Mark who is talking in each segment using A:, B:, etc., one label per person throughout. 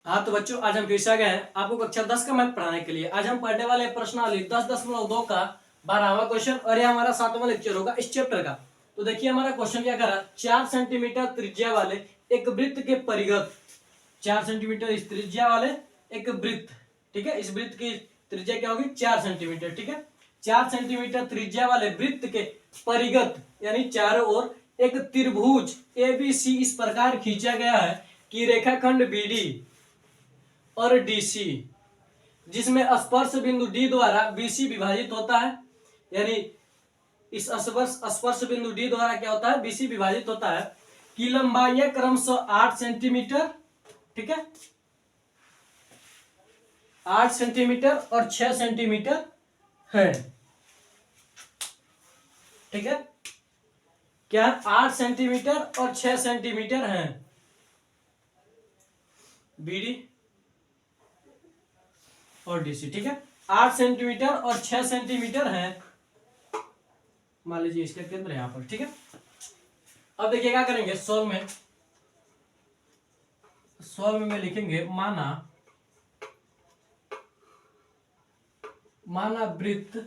A: हाँ तो बच्चों, आज हम फिर से आ गए हैं आपको कक्षा 10 का मैथ पढ़ाने के लिए। आज हम पढ़ने वाले हैं प्रश्नावली 10.2 का 12वां क्वेश्चन, और ये हमारा 7वां लेक्चर होगा इस चैप्टर का। तो देखिए हमारा क्वेश्चन क्या करा, 4 सेंटीमीटर त्रिज्या वाले एक वृत्त के परिगत, 4 सेंटीमीटर इस त्रिज्या वाले एक वृत्त, ठीक है, इस वृत्त की त्रिज्या क्या होगी 4 सेंटीमीटर, ठीक है। 4 सेंटीमीटर त्रिज्या वाले वृत्त के परिगत यानी चारों ओर एक त्रिभुज एबीसी इस प्रकार खींचा गया है कि रेखाखंड बीडी और डीसी, जिसमें स्पर्श बिंदु डी द्वारा बीसी विभाजित होता है, यानी इस स्पर्श बिंदु डी द्वारा क्या होता है, बीसी विभाजित होता है, की लंबाई क्रमशः 8 सेंटीमीटर, ठीक है, 8 सेंटीमीटर और 6 सेंटीमीटर है, ठीक है। क्या 8 सेंटीमीटर और 6 सेंटीमीटर है बीडी और डीसी, ठीक है। 8 सेंटीमीटर और 6 सेंटीमीटर है, मान लीजिए इसका केंद्र यहां पर, ठीक है। अब देखिए क्या करेंगे, सॉल्व में लिखेंगे माना वृत्त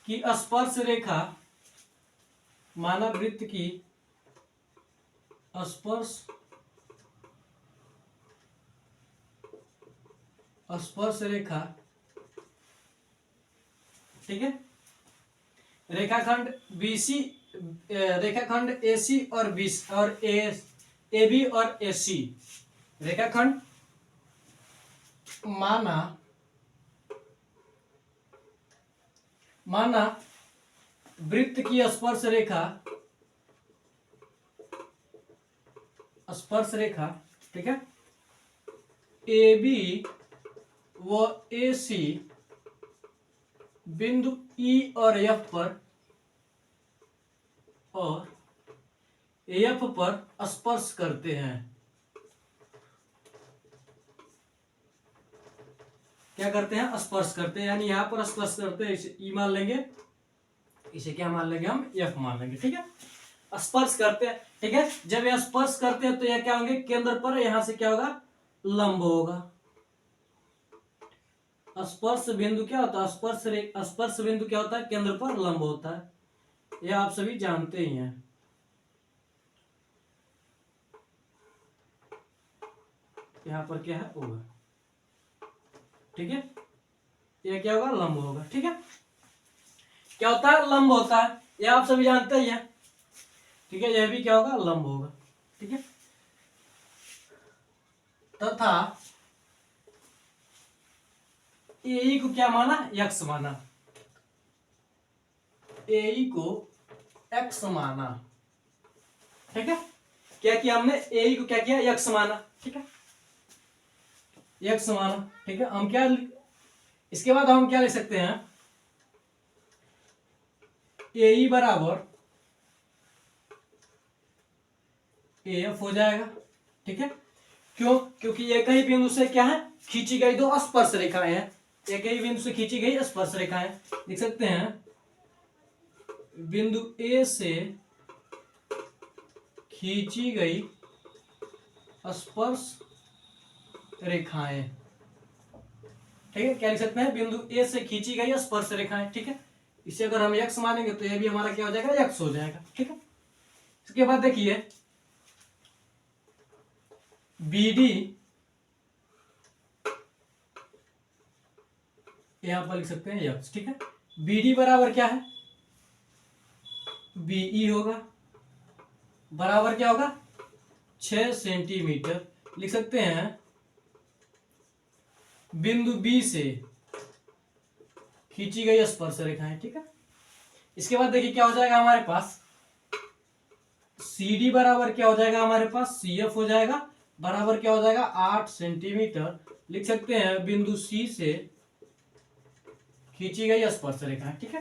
A: की स्पर्श रेखा, माना वृत्त की स्पर्श रेखा, ठीक है, रेखाखंड बीसी, रेखाखंड एसी और बीसी और एबी और एसी, रेखाखंड माना वृत्त की स्पर्श रेखा, ठीक है, एबी व एसी बिंदु ई और एफ पर स्पर्श करते हैं। क्या करते हैं, स्पर्श करते हैं, यानी यहां पर स्पर्श करते हैं, इसे ई मान लेंगे, इसे क्या मान लेंगे हम, एफ मान लेंगे, ठीक है। स्पर्श करते हैं, ठीक है। जब यह स्पर्श करते हैं तो यह क्या होंगे, केंद्र पर यहां से क्या होगा, लंब होगा। स्पर्श बिंदु क्या होता है, स्पर्श बिंदु क्या होता है, केंद्र पर लंब होता है, यह आप सभी जानते ही हैं। यहां पर क्या है, होगा, ठीक है, यह क्या होगा, लंब होगा, ठीक है। क्या होता है, लंब होता है, यह आप सभी जानते ही हैं, ठीक है। यह भी क्या होगा, लंब होगा, ठीक है। तथा एई को क्या माना, एक्स माना, एई को एक्स माना, ठीक है। क्या किया हमने, एई को क्या किया, एक्स माना, ठीक है, एक्स माना, ठीक है। हम क्या, इसके बाद हम क्या लिख सकते हैं, एई बराबर एफ हो जाएगा, ठीक है। क्यों, क्योंकि एक ही बिंदु से क्या है, खींची गई दो स्पर्श रेखाएं हैं, एक ही बिंदु से खींची गई स्पर्श रेखाएं, लिख सकते हैं बिंदु ए से खींची गई स्पर्श रेखाएं, ठीक है। क्या लिख सकते हैं, बिंदु ए से खींची गई स्पर्श रेखाएं, ठीक है। इसे अगर हम एक्स मानेंगे तो ये भी हमारा क्या हो जाएगा, एक्स हो जाएगा, ठीक है। इसके बाद देखिए बीडी, यहां पर लिख सकते हैं एक्स, ठीक है। बीडी बराबर क्या है, बीई होगा, बराबर क्या होगा, 6 सेंटीमीटर, लिख सकते हैं बिंदु बी से खींची गई स्पर्श रेखाएं, ठीक है। इसके बाद देखिए क्या हो जाएगा हमारे पास, सी डी बराबर क्या हो जाएगा हमारे पास, सी एफ हो जाएगा, बराबर क्या हो जाएगा 8 सेंटीमीटर, लिख सकते हैं बिंदु सी से खींची गई स्पर्श रेखाएं, ठीक है।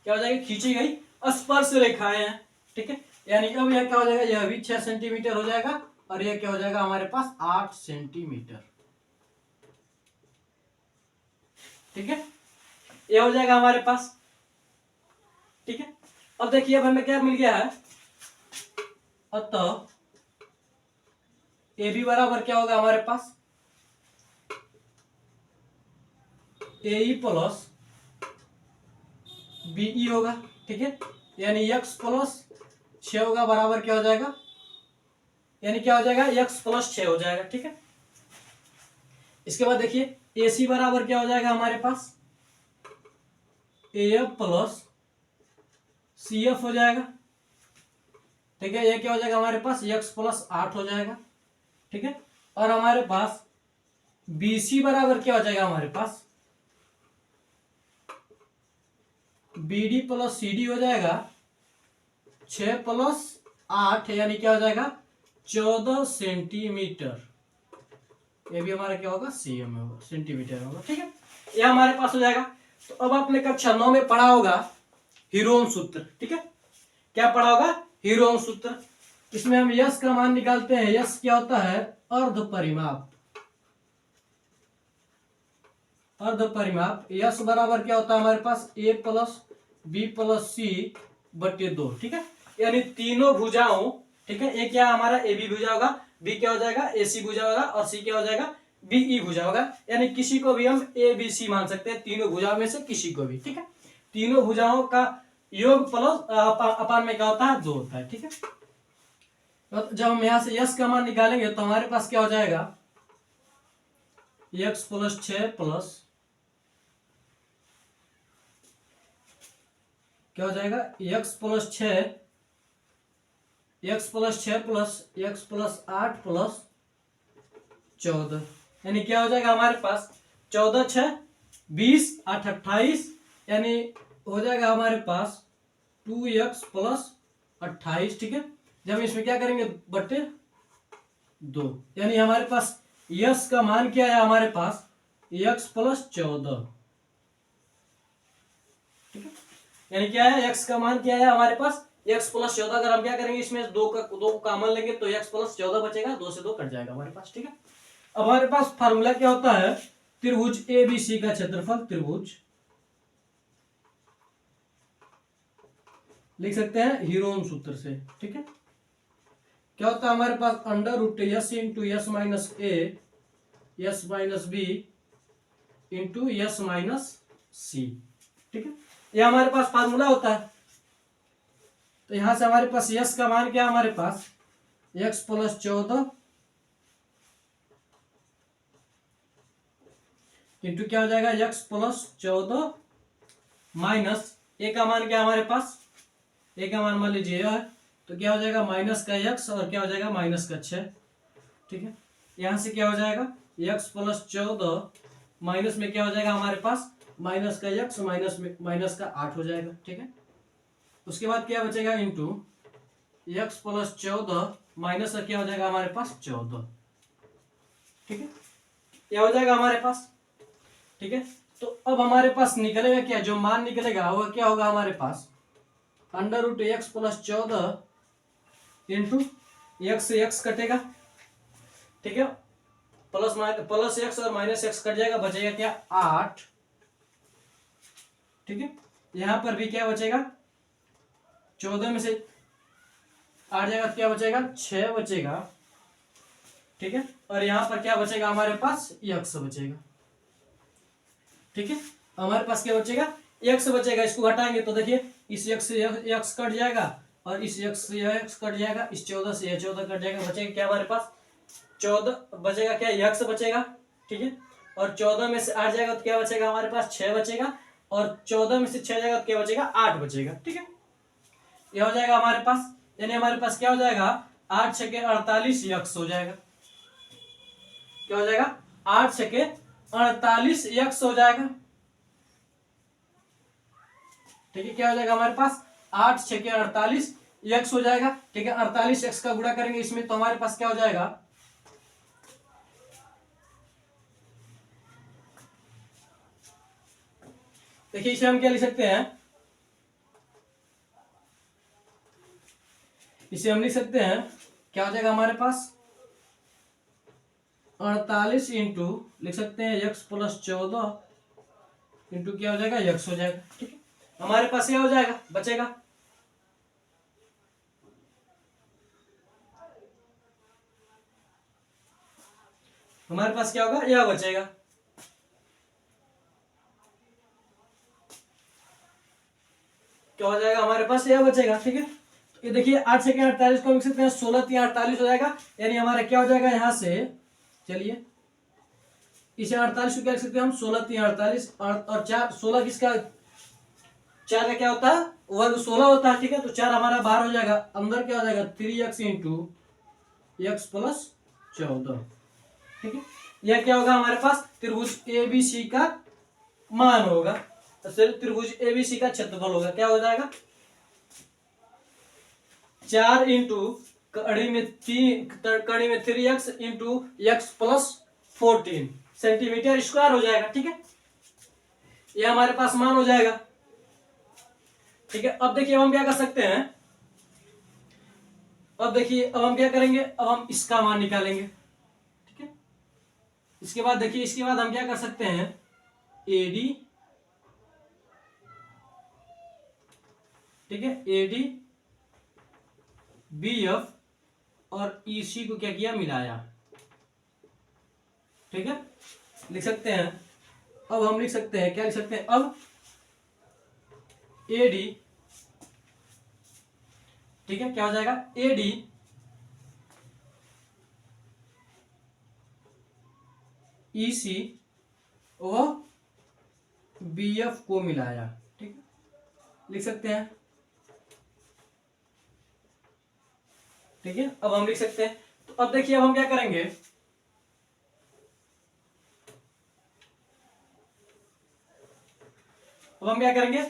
A: क्या हो जाएगा, खींची गई स्पर्श रेखाएं हैं, ठीक है। यानी अब यह क्या हो जाएगा, यह भी 6 सेंटीमीटर हो जाएगा, और यह क्या हो जाएगा हमारे पास 8 सेंटीमीटर, ठीक है। यह हो जाएगा हमारे पास, ठीक है। अब देखिए अब हमें क्या मिल गया है, अतः ए बी बराबर क्या होगा हमारे पास, ए ई प्लस बीई होगा, ठीक है। यानी x प्लस 6 होगा बराबर क्या हो जाएगा, यानी क्या हो जाएगा, x प्लस 6 हो जाएगा, ठीक है। इसके बाद देखिए ए सी बराबर क्या हो जाएगा हमारे पास, A F plus C F हो जाएगा, ठीक है। ये क्या हो जाएगा हमारे पास, x प्लस 8 हो जाएगा, ठीक है। और हमारे पास बी सी बराबर क्या हो जाएगा हमारे पास, B D plus C D हो जाएगा 6 प्लस 8, यानी क्या हो जाएगा 14 सेंटीमीटर। ये भी हमारा क्या होगा, सीएम में होगा, सेंटीमीटर होगा, ठीक है। ये हमारे पास हो जाएगा। तो अब आपने कक्षा 9 में पढ़ा होगा हीरोन सूत्र, ठीक है। क्या पढ़ा होगा, हीरोन सूत्र। इसमें हम यश का मान निकालते हैं। यश क्या होता है, अर्ध परिमाप। अर्ध परिमाप यश बराबर क्या होता है हमारे पास, ए प्लस बी प्लस सी बटे 2, ठीक है। यानी तीनों भुजाओं, ठीक है। ए क्या हमारा ए बी भुजा होगा, बी क्या हो जाएगा ए सी भुजा होगा, और सी क्या हो जाएगा बीई भुजा होगा। यानी किसी को भी हम ए बी सी मान सकते हैं, तीनों भुजाओं में से किसी को भी, ठीक है। तीनों भुजाओं का योग प्लस अपान में क्या होता है, 2 होता है, ठीक है। तो जब हम यहां से यश का मान निकालेंगे तो हमारे पास क्या हो जाएगा, x प्लस 6 प्लस क्या हो जाएगा, x plus 6 plus x plus 8 plus 14, यानी क्या हो जाएगा हमारे पास 14 6 20 8 28, यानी हो जाएगा हमारे पास 2x प्लस 28, ठीक है। जब हम इसमें क्या करेंगे, बटे 2, यानी हमारे पास यश का मान क्या है हमारे पास, x प्लस 14, ठीक है। यानी क्या है, x का मान क्या है हमारे पास, x प्लस 14। अगर हम क्या करेंगे, इसमें 2 को कॉमन लेंगे तो x प्लस 14 बचेगा, 2 से 2 कट जाएगा हमारे पास, ठीक है। अब हमारे पास फार्मूला क्या होता है, त्रिभुज ए बी सी का क्षेत्रफल, त्रिभुज लिख सकते हैं हीरोन सूत्र से, ठीक है। क्या होता है हमारे पास, under root S into S minus A S minus B into S minus C, ठीक है। ये हमारे पास फार्मूला होता है। तो यहां से हमारे पास यस का मान क्या है हमारे पास, x प्लस 14 इंटू क्या हो जाएगा, x प्लस 14 माइनस ए का मान क्या है हमारे पास, ए का मान मान लीजिए है, तो क्या हो जाएगा माइनस का x और क्या हो जाएगा माइनस का 6, ठीक है। यहां से क्या हो जाएगा, x प्लस 14 माइनस में क्या हो जाएगा हमारे पास, माइनस का x माइनस का 8 हो जाएगा, ठीक है। उसके बाद क्या बचेगा, इंटू x प्लस 14 माइनस का क्या हो जाएगा हमारे पास 14, ठीक है। क्या हो जाएगा हमारे पास, ठीक है। तो अब हमारे पास निकलेगा क्या, जो मान निकलेगा वो क्या होगा हमारे पास, under root X plus 14 into X से एक्स कटेगा, ठीक है। प्लस एक्स और माइनस एक्स कट जाएगा, बचेगा क्या 8, ठीक है। यहां पर भी क्या बचेगा, 14 में से 8 जाएगा तो क्या बचेगा 6 बचेगा, ठीक है। और यहां पर क्या बचेगा हमारे पास, एक्स बचेगा, ठीक है। हमारे पास क्या बचेगा, एक्स बचेगा। इसको घटाएंगे तो देखिए इस एक्स से एक्स कट जाएगा और इस एक्स से एक्स कट जाएगा, इस 14 से 14 कट जाएगा, बचेगा क्या हमारे पास 14 बचेगा, क्या एक्स बचेगा, ठीक है। और 14 में से 8 जाएगा तो क्या बचेगा हमारे पास 6 बचेगा, और 14 में से 6 जाएगा तो क्या बचेगा 8 बचेगा, ठीक है। यह हो जाएगा हमारे पास, यानी हमारे पास क्या हो जाएगा 8 6 के 48 एक्स हो जाएगा, क्या हो जाएगा 8 6 के 48 एक्स हो जाएगा, ठीक है। क्या हो जाएगा हमारे पास 8 6 के 48 एक्स हो जाएगा, ठीक है। 48 एक्स का गुणा करेंगे इसमें तो हमारे पास क्या हो जाएगा, देखिए इसे हम क्या लिख सकते हैं, इसे हम लिख सकते हैं क्या हो जाएगा हमारे पास 48 इंटू लिख सकते हैं एक्स प्लस 14 इंटू क्या हो जाएगा एक्स हो जाएगा, ठीक है। हमारे पास ये हो जाएगा, बचेगा हमारे पास क्या होगा, यह बचेगा। क्या हो जाएगा हमारे पास, यह बचेगा। ठीक है, ये देखिए 8 सेकेंड 48 को लिख सकते हैं 16 3 48 हो जाएगा, यानी हमारा क्या हो जाएगा यहाँ से, चलिए इसे 48 को क्या लिख सकते हैं हम, 16 3 48 और 4 16 किसका, 4 का क्या होता है वर्ग 16 होता है। ठीक है, तो 4 हमारा बाहर हो जाएगा, अंदर क्या हो जाएगा 3x इंटू एक्स प्लस 14। ठीक है, यह क्या होगा हमारे पास, त्रिभुज एबीसी का मान होगा, त्रिभुज एबीसी का क्षेत्रफल होगा। क्या हो जाएगा, 4 इंटू कड़ी में 3x into x plus 14 centimetre square हो जाएगा। ठीक है, यह हमारे पास मान हो जाएगा। ठीक है, अब देखिए हम क्या कर सकते हैं, अब देखिए अब हम क्या करेंगे, अब हम इसका मान निकालेंगे। ठीक है, इसके बाद देखिए, इसके बाद हम क्या कर सकते हैं, एडी, ठीक है, एडी बीएफ और ईसी को क्या किया, मिलाया। ठीक है, लिख सकते हैं, अब हम लिख सकते हैं, क्या लिख सकते हैं, अब एडी, ठीक है, क्या हो जाएगा, एडी ईसी और बीएफ को मिलाया। ठीक है, लिख सकते हैं। ठीक है, अब हम लिख सकते हैं, तो अब देखिए अब हम क्या करेंगे, अब हम क्या करेंगे,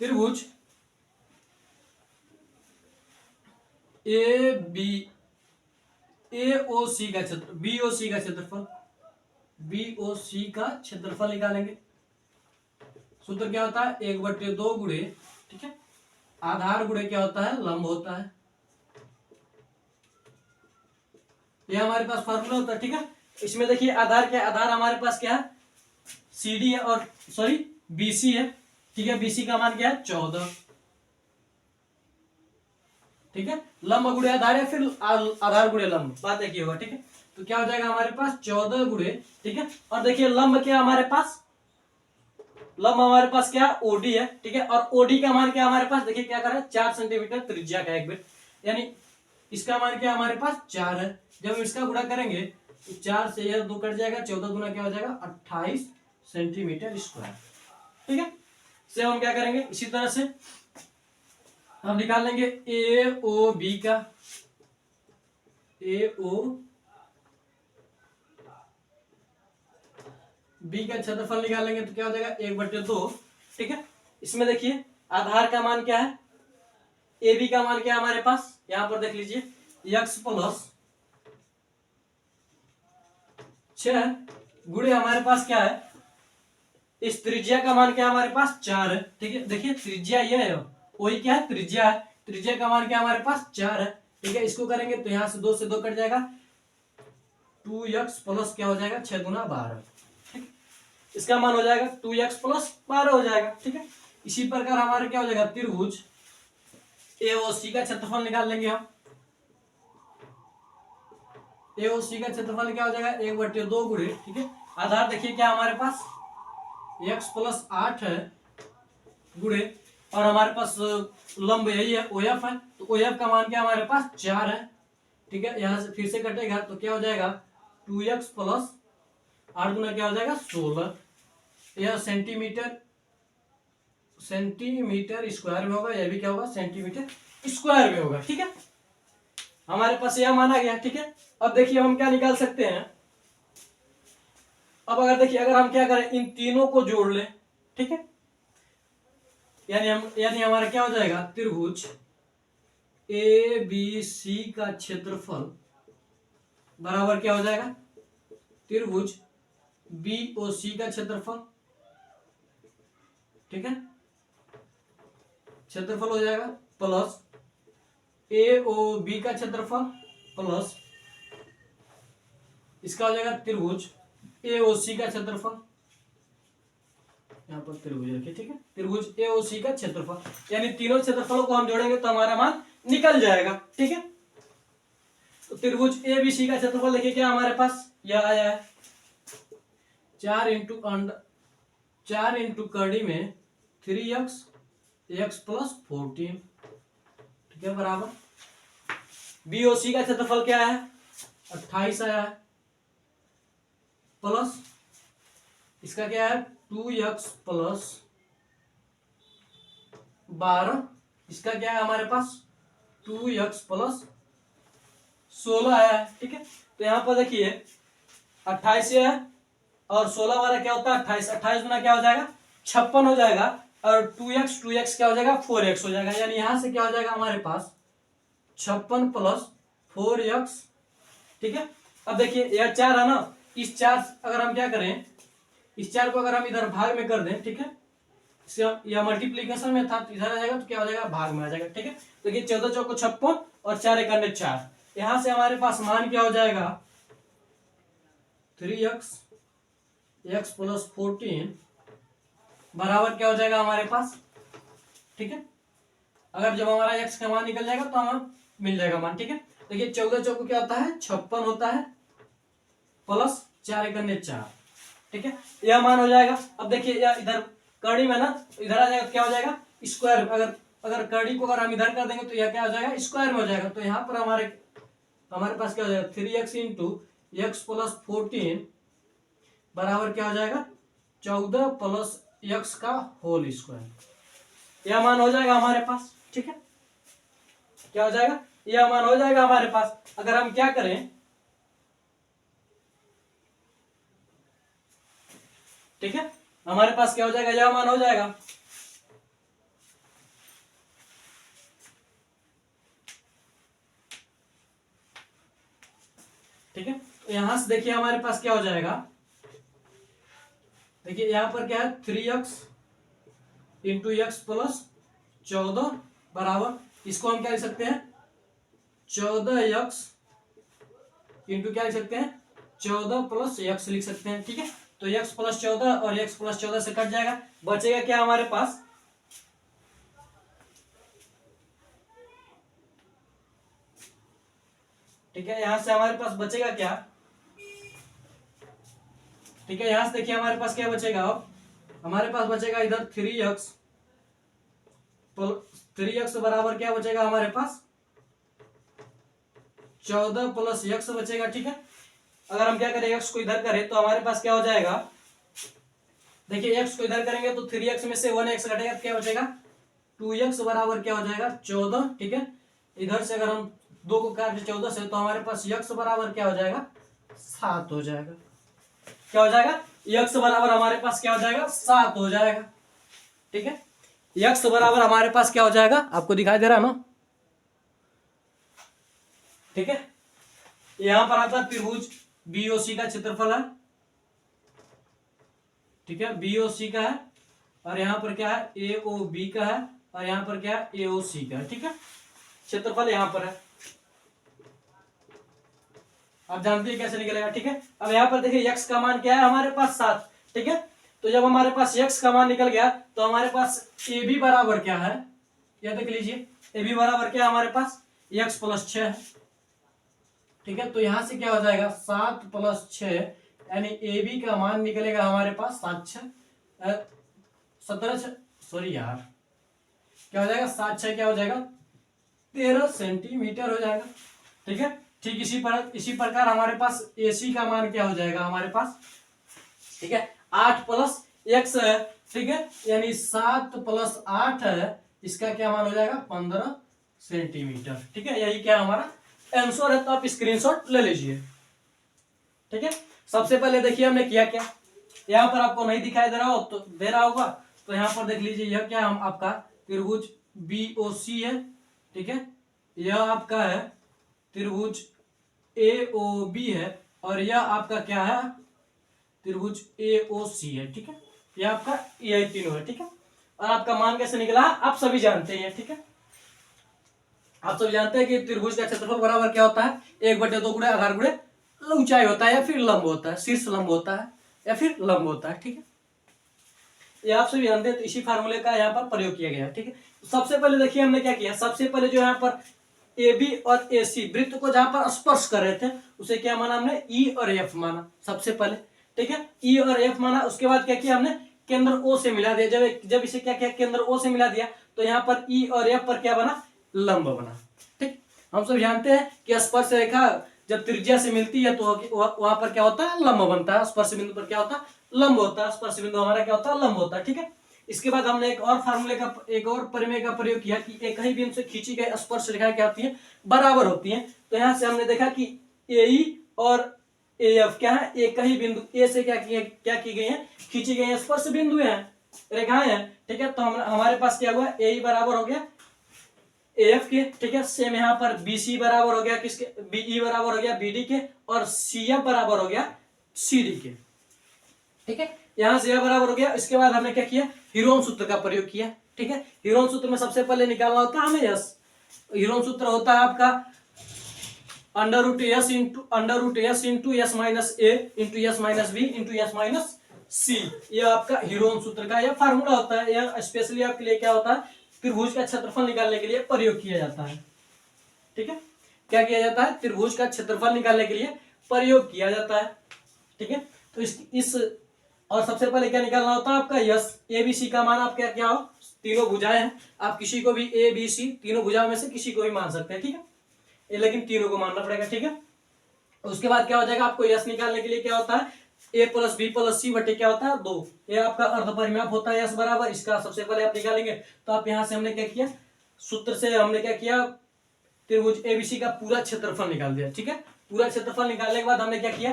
A: त्रिभुज ए बी एओसी का क्षेत्र बीओसी का क्षेत्रफल, बीओसी का क्षेत्रफल निकालेंगे। सूत्र क्या होता है, 1/2 गुणे, ठीक है, आधार गुणे क्या होता है, लंब होता है। यह हमारे पास फॉर्मूला होता है। ठीक है, इसमें देखिए आधार क्या है, आधार हमारे पास क्या है, सीडी है और सॉरी बीसी है। ठीक है, बीसी का मान क्या है, 14। ठीक है, लंब गुणे आधार है, फिर आधार गुणे लंब, बात एक ही होगा। ठीक है, तो क्या हो जाएगा हमारे पास 14 गुणे, ठीक है, और देखिए लंब क्या हमारे पास, लंब हमारे पास क्या ओडी है। ठीक है, और ओडी का मान क्या हमारे पास, देखिए क्या कर रहा है, 4 सेंटीमीटर त्रिज्या का एक बिट, यानी इसका मान क्या हमारे पास 4 है। जब हम इसका गुणा करेंगे तो 4 से यह 2 कट जाएगा, 14 गुना क्या हो जाएगा 28 सेंटीमीटर स्क्वायर। ठीक है, से हम क्या करेंगे, इसी तरह से हम निकाल लेंगे ए ओ बी का, ए ओ बी का क्षेत्रफल निकाल लेंगे, तो क्या हो जाएगा 1/2। ठीक है, इसमें देखिए आधार का मान क्या है, ए बी का मान क्या है हमारे पास, यहां पर देख लीजिए x प्लस 6 गुणे हमारे पास क्या है, इस त्रिज्या का मान क्या हमारे पास 4 है। ठीक है, देखिए त्रिज्या ये है, वही क्या है, त्रिज्या है, त्रिज्या का मान क्या हमारे पास 4 है। ठीक है, इसको करेंगे तो यहां से 2 से 2 कट जाएगा, 2x प्लस क्या हो जाएगा 6 गुना 12। ठीक, इसका मान हो जाएगा 2x प्लस 12 हो जाएगा। ठीक है, इसी प्रकार हमारे क्या हो जाएगा, त्रिभुज एओसी का क्षेत्रफल निकाल लेंगे हम। एओसी का क्षेत्रफल क्या हो जाएगा 1/2 गुणे, ठीक है, आधार देखिए क्या हमारे पास x प्लस 8 है गुणे, और हमारे पास लंब यही है OF है, तो OF का मान क्या हमारे पास 4 है। ठीक है, यहां से फिर से कटेगा तो क्या हो जाएगा 2x प्लस 8 गुना क्या हो जाएगा 16, यह सेंटीमीटर स्क्वायर में होगा, यह भी क्या होगा सेंटीमीटर स्क्वायर में होगा। ठीक है, हमारे पास यह माना गया। ठीक है, अब देखिए हम क्या निकाल सकते हैं, अब अगर देखिए अगर हम क्या करें, इन तीनों को जोड़ लें, ठीक है, यानी हमारा क्या हो जाएगा, त्रिभुज ए बी सी का क्षेत्रफल बराबर क्या हो जाएगा, त्रिभुज बी ओ सी का क्षेत्रफल। ठीक है, क्षेत्रफल हो जाएगा प्लस ए ओ बी का क्षेत्रफल प्लस इसका हो जाएगा त्रिभुज ए ओ सी का क्षेत्रफल, यहाँ पर त्रिभुज रखिए। ठीक है, त्रिभुज ए ओ सी का क्षेत्रफल, यानी तीनों क्षेत्रफलों को हम जोड़ेंगे तो हमारा मान निकल जाएगा। ठीक है, तो त्रिभुज ए बी सी का क्षेत्रफल देखिए क्या हमारे पास यह आया है 4 इंटू कड़ी में 3x x प्लस 14, ठीक है, बराबर बी ओ सी का क्षेत्रफल क्या है 28 आया है, प्लस इसका क्या है 2x प्लस 12, इसका क्या है हमारे पास 2x प्लस 16 आया है, ठीक है। तो यहाँ पर देखिए 28 है और 16 वाला क्या होता है 28, 28 गुना क्या हो जाएगा 56 हो जाएगा, और 2x क्या हो जाएगा 4x हो जाएगा, यानी यहां से क्या हो जाएगा हमारे पास 56 प्लस 4x, ठीक है। अब देखिए यह 4 है ना, इस 4 अगर हम क्या करें, इस 4 को अगर हम इधर भाग में कर दें, ठीक है, यह मल्टीप्लीकेशन में था, इधर आ जाएगा तो क्या हो जाएगा भाग में आ जाएगा, ठीक है। तो ये 14 चौको 56 और 4 एक अन्य 4, यहां से हमारे पास मान क्या हो जाएगा 3x x प्लस 14 बराबर क्या हो जाएगा हमारे पास, ठीक है। अगर जब हमारा x का मान निकल जाएगा तो हमें मिल जाएगा मान, ठीक है। देखिए 14 चौको क्या होता है 56 होता है, प्लस 4 एक अन्य 4, ठीक है, यह मान हो जाएगा। अब देखिए यह इधर कड़ी में ना, इधर आ जाएगा क्या हो जाएगा स्क्वायर, अगर कड़ी को अगर हम इधर कर देंगे तो यह क्या हो जाएगा स्क्वायर में हो जाएगा, तो यहाँ पर हमारे पास क्या हो जाएगा 3x इंटू एक्स प्लस 14 बराबर क्या हो जाएगा 14 प्लस x का होल स्क्वायर, यह मान हो जाएगा हमारे पास, ठीक है। क्या हो जाएगा यह मान हो जाएगा हमारे पास। अगर हम क्या करें, ठीक है, हमारे पास क्या हो जाएगा यह मान हो जाएगा, ठीक है। तो यहां से देखिए हमारे पास क्या हो जाएगा, देखिए यहां पर क्या है 3x इंटू एक्स प्लस 14 बराबर, इसको हम क्या लिख सकते हैं 14x इंटू क्या लिख सकते हैं 14 प्लस x लिख सकते हैं, ठीक है। तो x प्लस 14 और x प्लस 14 से कट जाएगा, बचेगा क्या हमारे पास, ठीक है, यहां से हमारे पास बचेगा क्या, ठीक है, यहां से देखिए हमारे पास क्या बचेगा, अब हमारे पास बचेगा इधर 3x बराबर क्या बचेगा हमारे पास 14 प्लस x बचेगा, ठीक है। अगर हम क्या करें x को इधर करें तो हमारे पास क्या हो जाएगा, देखिए x को इधर करेंगे तो 3x में से 1x घटेगा तो क्या बचेगा 2x बराबर क्या हो जाएगा 14, ठीक है। इधर से अगर हम 2 को काट 14 से तो हमारे पास x बराबर क्या हो जाएगा 7 हो जाएगा, क्या हो जाएगा x बराबर हमारे पास क्या हो जाएगा 7 हो जाएगा, ठीक है। x बराबर हमारे पास क्या हो जाएगा आपको दिखाई दे रहा है ना, ठीक है। यहां पर आता है त्रिभुज बीओसी का क्षेत्रफल है, ठीक है, बीओसी का है, और यहां पर क्या है एओबी का है, और यहां पर क्या है एओसी का है, ठीक है। क्षेत्रफल यहां पर है, आप जानते हैं कैसे निकलेगा, ठीक है। अब यहां पर देखिए x का मान क्या है हमारे पास 7, ठीक है। तो जब हमारे पास x का मान निकल गया तो हमारे पास ए बी बराबर क्या है, यह देख लीजिए ए बी बराबर क्या है हमारे पास x प्लस 6 है, ठीक है। तो यहां से क्या हो जाएगा 7 प्लस 6, यानी ए बी का मान निकलेगा हमारे पास 17 सॉरी यार क्या हो जाएगा 7 6 क्या हो जाएगा 13 सेंटीमीटर हो जाएगा, ठीक है। ठीक इसी प्रकार हमारे पास एसी का मान क्या हो जाएगा हमारे पास, ठीक है 8 प्लस x है, ठीक है, यानी 7 प्लस 8 है, इसका क्या मान हो जाएगा 15 सेंटीमीटर, ठीक है। यही क्या हमारा आंसर है, तो आप स्क्रीनशॉट ले लीजिए, ठीक है। सबसे पहले देखिए हमने किया क्या, यहाँ पर आपको नहीं दिखाई दे रहा हो तो दे रहा होगा, तो यहाँ पर देख लीजिए यह क्या हम आपका त्रिभुज बीओसी है, ठीक है, यह आपका है त्रिभुज एओबी है, और यह आपका क्या है त्रिभुज एओसी है, ठीक है। यह आपका यही तीनों है, ठीक है। और आपका मान कैसे निकला आप सभी जानते हैं, ठीक है। आप सब जानते हैं कि त्रिभुज का क्षेत्रफल बराबर क्या होता है 1/2 गुणे आधार गुणे ऊंचाई होता है, या फिर लंब होता है, शीर्ष लंब होता है या फिर लंब होता है, ठीक है। ये आप सभी जानते हैं, तो इसी फार्मूले का यहाँ पर प्रयोग किया गया है, ठीक है। सबसे पहले देखिए हमने क्या किया, सबसे पहले जो यहाँ पर ए बी और ए सी वृत्त को जहां पर स्पर्श कर रहे थे उसे क्या माना हमने, ई और एफ माना सबसे पहले, ठीक है, ई और एफ माना। उसके बाद क्या किया हमने, केंद्र ओ से मिला दिया। जब इसे क्या किया, केंद्र ओ से मिला दिया तो यहाँ पर ई और एफ पर क्या बना, लंब बना। ठीक, हम सब जानते हैं कि स्पर्श रेखा जब त्रिज्या से मिलती है तो वहां पर क्या होता है, लंब बनता है। स्पर्श बिंदु पर क्या होता है, लंब होता है। स्पर्श बिंदु हमारा क्या होता है, लंब होता है। ठीक है, इसके बाद हमने एक और फार्मूले का, एक और प्रमेय का प्रयोग किया कि एक ही बिंदु से खींची गई स्पर्श रेखाएं क्या होती है, बराबर होती हैं। तो यहाँ से हमने देखा कि ए और ए एफ क्या है, एक ही बिंदु ए से क्या की गई है, खींची गई है स्पर्श बिंदु है, रेखाएं हैं। ठीक है, तो हमारे पास क्या हुआ, ए बराबर हो गया एफ के। ठीक है, सेम यहाँ पर बी सी बराबर हो गया किसके, बीई बराबर हो गया बीडी के, और सी एफ बराबर हो गया सीडी के। ठीक है, यहां से यह बराबर हो गया। इसके बाद हमने क्या किया, हीरोन सूत्र का प्रयोग किया। ठीक है, हीरोन सूत्र में सबसे पहले निकालना होता है हमें यस। हीरोन सूत्र होता है आपका under root S into S minus A into S minus B into S minus C. यह आपका हीरोन सूत्र का यह फार्मूला होता है। यह स्पेशली आपके लिए क्या होता है, त्रिभुज का क्षेत्रफल निकालने के लिए प्रयोग किया जाता है। ठीक है, क्या किया जाता है, त्रिभुज का क्षेत्रफल निकालने के लिए प्रयोग किया जाता है। ठीक है, तो इस और सबसे पहले क्या निकालना होता है आपका यस। ए बी सी का मान आप क्या क्या हो, तीनों भुजाएं हैं, आप किसी को भी ए बी सी तीनों भुजाओं में से किसी को भी मान सकते हैं। ठीक है, लेकिन तीनों को मानना पड़ेगा। ठीक है, उसके बाद क्या हो जाएगा, आपको यस निकालने के लिए क्या होता है, ए प्लस बी प्लस सी बटे क्या होता है 2। ये आपका अर्ध परिमाप होता है यस बराबर। इसका सबसे पहले आप निकालेंगे तो आप यहां से हमने क्या किया, सूत्र से हमने क्या किया, त्रिभुज एबीसी का पूरा क्षेत्रफल निकाल दिया। ठीक है, पूरा क्षेत्रफल निकालने के बाद हमने क्या किया,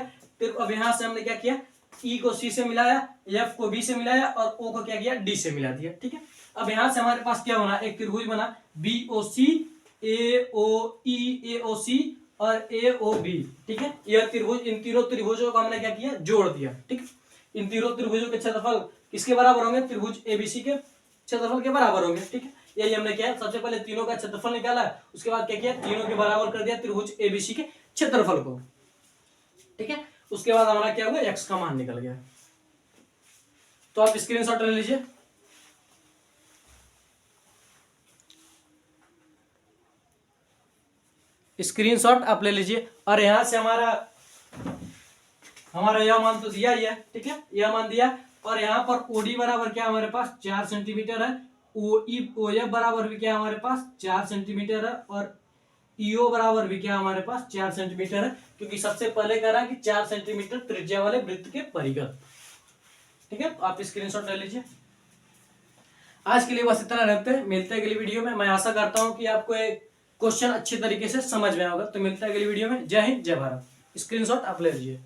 A: अब यहां से हमने क्या किया, ई को सी से मिलाया, एफ को बी से मिलाया और ओ को क्या किया, डी से मिला दिया। ठीक है, अब यहां से हमारे पास क्या बना, एक त्रिभुज बना बी ओ सी, ए ओ ई, ए ओ सी और ए ओ बी। ठीक है, यह त्रिभुज, इन तीनों त्रिभुजों को हमने क्या किया, जोड़ दिया। ठीक है, इन तीनों त्रिभुजों के क्षेत्रफल किसके बराबर होंगे, त्रिभुज एबीसी के क्षेत्रफल के बराबर होंगे। ठीक है, यही हमने किया, सबसे पहले तीनों का क्षेत्रफल निकाला, उसके बाद क्या किया, तीनों के बराबर कर दिया त्रिभुज एबीसी के क्षेत्रफल को। ठीक है, उसके बाद हमारा क्या हुआ, एक्स का मान निकल गया। तो आप स्क्रीनशॉट ले लीजिए। स्क्रीनशॉट आप ले लीजिए और यहां से हमारा यह मान तो दिया ही है। ठीक है, यह मान दिया और यहाँ पर ओडी बराबर क्या हमारे पास 4 सेंटीमीटर है, ओएफ बराबर भी क्या हमारे पास 4 सेंटीमीटर है और ईओ बराबर भी क्या हमारे पास 4 सेंटीमीटर है, क्योंकि सबसे पहले कह रहा है कि 4 सेंटीमीटर त्रिज्या वाले वृत्त के परिगत। ठीक है, तो आप स्क्रीनशॉट ले लीजिए। आज के लिए बस इतना रखते हैं, मिलते हैं अगली वीडियो में। मैं आशा करता हूं कि आपको एक क्वेश्चन अच्छी तरीके से समझ में होगा। तो मिलता है अगली वीडियो में। जय हिंद, जय भारत। स्क्रीनशॉट आप ले लीजिए।